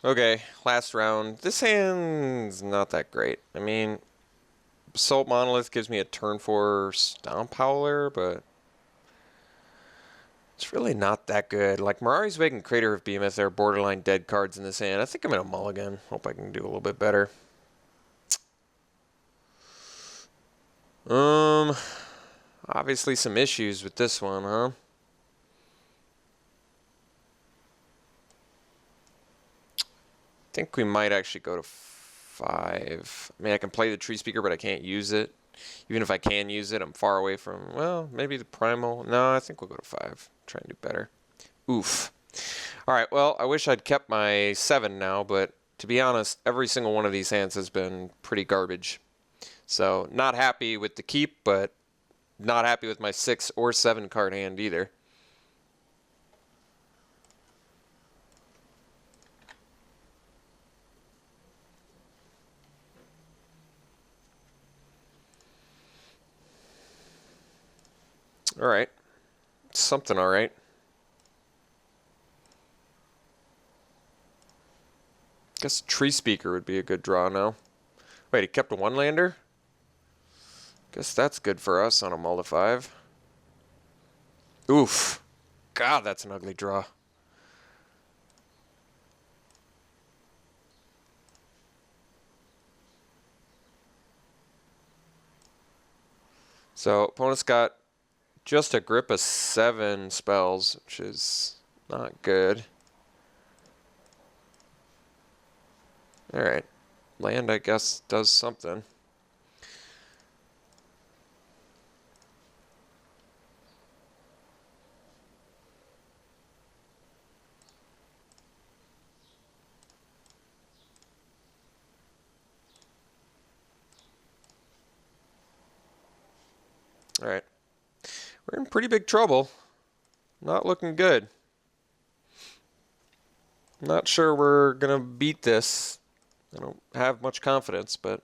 Okay, last round. This hand's not that great. I mean, Assault Monolith gives me a turn 4 Stomp Howler, but it's really not that good. Like, Mirari's Wake and Crater of Behemoth are borderline dead cards in this hand. I think I'm going to mulligan. Hope I can do a little bit better. Obviously some issues with this one, huh? I think we might actually go to 5. I mean, I can play the Tree Speaker, but I can't use it. Even if I can use it, I'm far away from, well, maybe the Primal. No, I think we'll go to 5. Try and do better. Oof. All right, well, I wish I'd kept my 7 now, but to be honest, every single one of these hands has been pretty garbage. So, not happy with the keep, but not happy with my 6 or 7 card hand either. All right. Something all right. Guess Tree Speaker would be a good draw now. Wait, he kept a 1-lander? Guess that's good for us on a mull to 5. Oof. God, that's an ugly draw. So, opponent's got just a grip of 7 spells, which is not good. Alright. Land, I guess, does something. Alright. We're in pretty big trouble. Not looking good. Not sure we're going to beat this. I don't have much confidence, but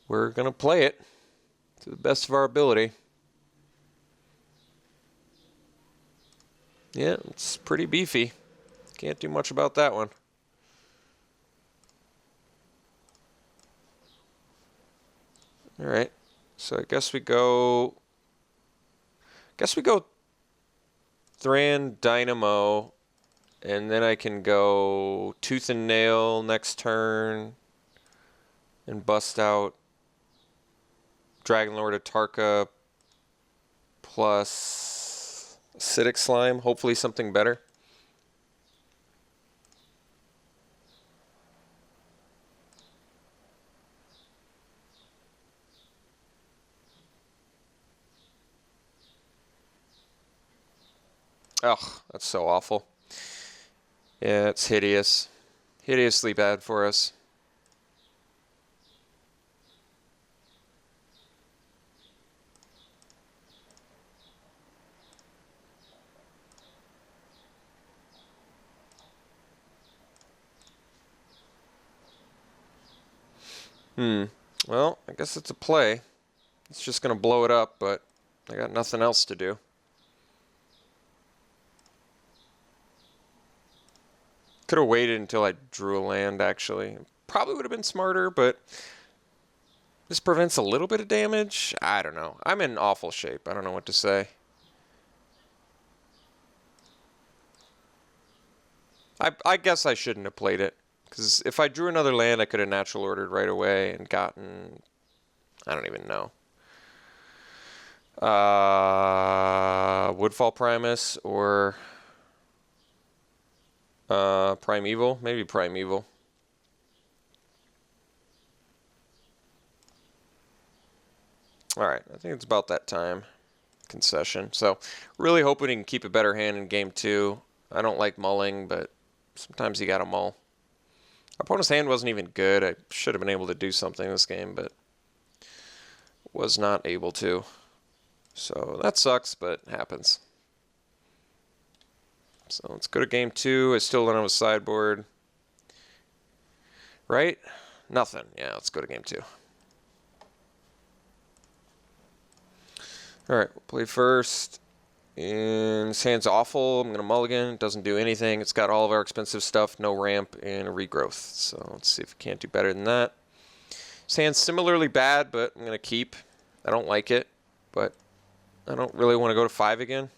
we're going to play it to the best of our ability. Yeah, it's pretty beefy. Can't do much about that one. Alright, so I guess we go Thran Dynamo, and then I can go Tooth and Nail next turn and bust out Dragon Lord of Tarka plus Acidic Slime, hopefully something better. Oh, that's so awful. Yeah, it's hideous. Hideously bad for us. Well, I guess it's a play. It's just going to blow it up, but I got nothing else to do. Could have waited until I drew a land, actually. Probably would have been smarter, but this prevents a little bit of damage. I don't know. I'm in awful shape. I don't know what to say. I guess I shouldn't have played it, because if I drew another land, I could have natural ordered right away and gotten, I don't even know. Woodfall Primus or Primeval? Maybe Primeval. Alright, I think it's about that time. Concession. So, really hoping he can keep a better hand in game 2. I don't like mulling, but sometimes you gotta mull. Our opponent's hand wasn't even good. I should have been able to do something this game, but was not able to. So that sucks, but happens. So let's go to game 2. I still don't have a sideboard. Right? Nothing. Yeah, let's go to game 2. Alright, we'll play first. And this hand's awful. I'm going to mulligan. It doesn't do anything. It's got all of our expensive stuff, no ramp, and a regrowth. So let's see if we can't do better than that. This hand's similarly bad, but I'm going to keep. I don't like it, but I don't really want to go to 5 again,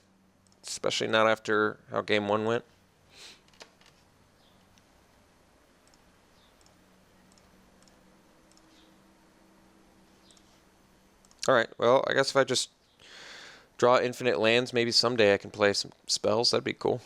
especially not after how game 1 went. All right, well, I guess if I just draw infinite lands, maybe someday I can play some spells. That'd be cool.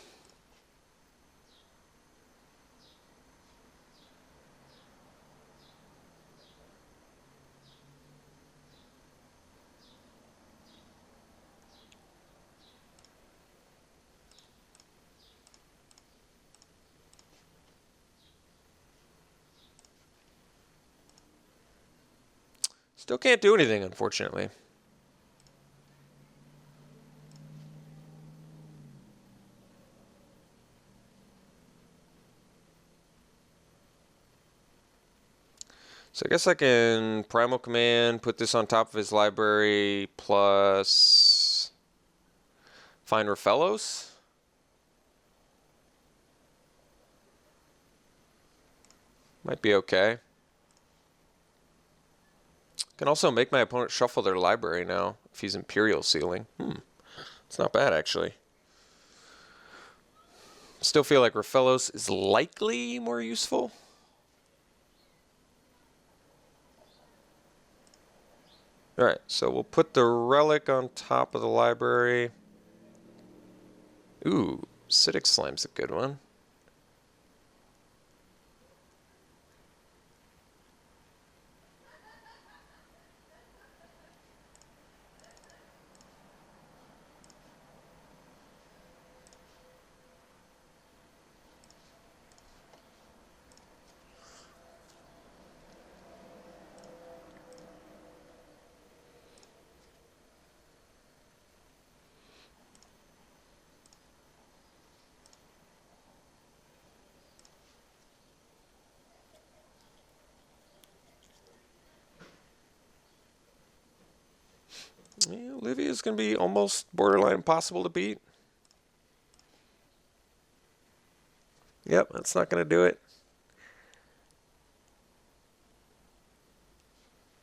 Still can't do anything, unfortunately. So I guess I can Primal Command, put this on top of his library, plus find Rafellos. Might be okay. Can also make my opponent shuffle their library now if he's Imperial Sealing. It's not bad, actually. Still feel like Rafellos is likely more useful. Alright, so we'll put the relic on top of the library. Ooh, Acidic Slime's a good one. Yeah, Olivia's going to be almost borderline impossible to beat. Yep, that's not going to do it.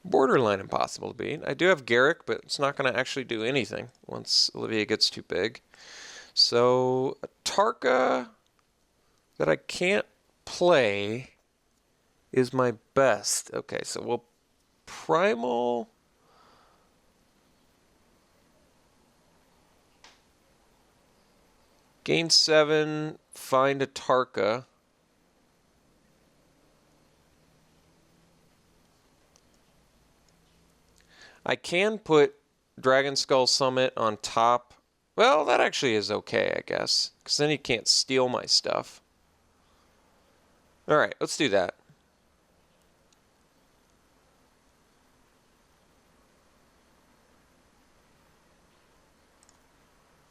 Borderline impossible to beat. I do have Garrick, but it's not going to actually do anything once Olivia gets too big. So, a Tarka that I can't play is my best. Okay, so we'll Primal... Gain 7, find a Tarka. I can put Dragon Skull Summit on top. Well, that actually is okay, I guess. Because then he can't steal my stuff. Alright, let's do that.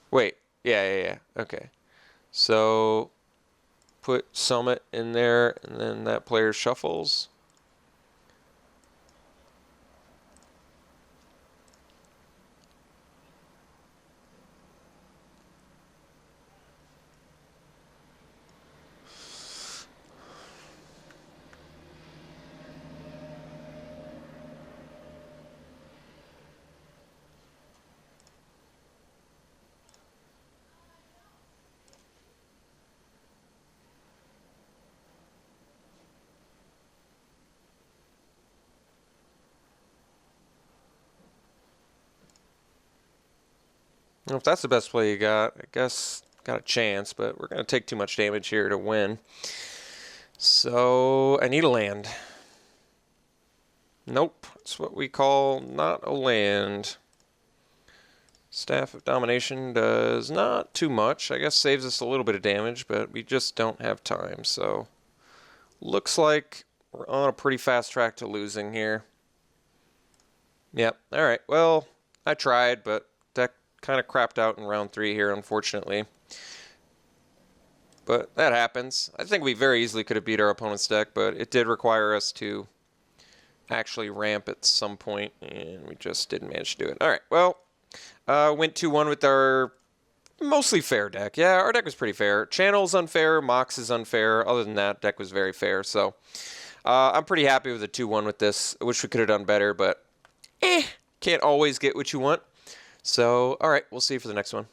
Wait. Yeah. Okay. So, put Summit in there, and then that player shuffles. Well, if that's the best play you got, I guess got a chance, but we're going to take too much damage here to win. So, I need a land. Nope, it's what we call not a land. Staff of Domination does not too much. I guess saves us a little bit of damage, but we just don't have time. So, looks like we're on a pretty fast track to losing here. Yep, alright, well, I tried, but deck kind of crapped out in round 3 here, unfortunately. But that happens. I think we very easily could have beat our opponent's deck, but it did require us to actually ramp at some point, and we just didn't manage to do it. All right, well, went 2-1 with our Mostly fair deck. Yeah, our deck was pretty fair. Channel's unfair. Mox is unfair. Other than that, deck was very fair. So I'm pretty happy with the 2-1 with this. I wish we could have done better, but can't always get what you want. So, all right, we'll see you for the next one.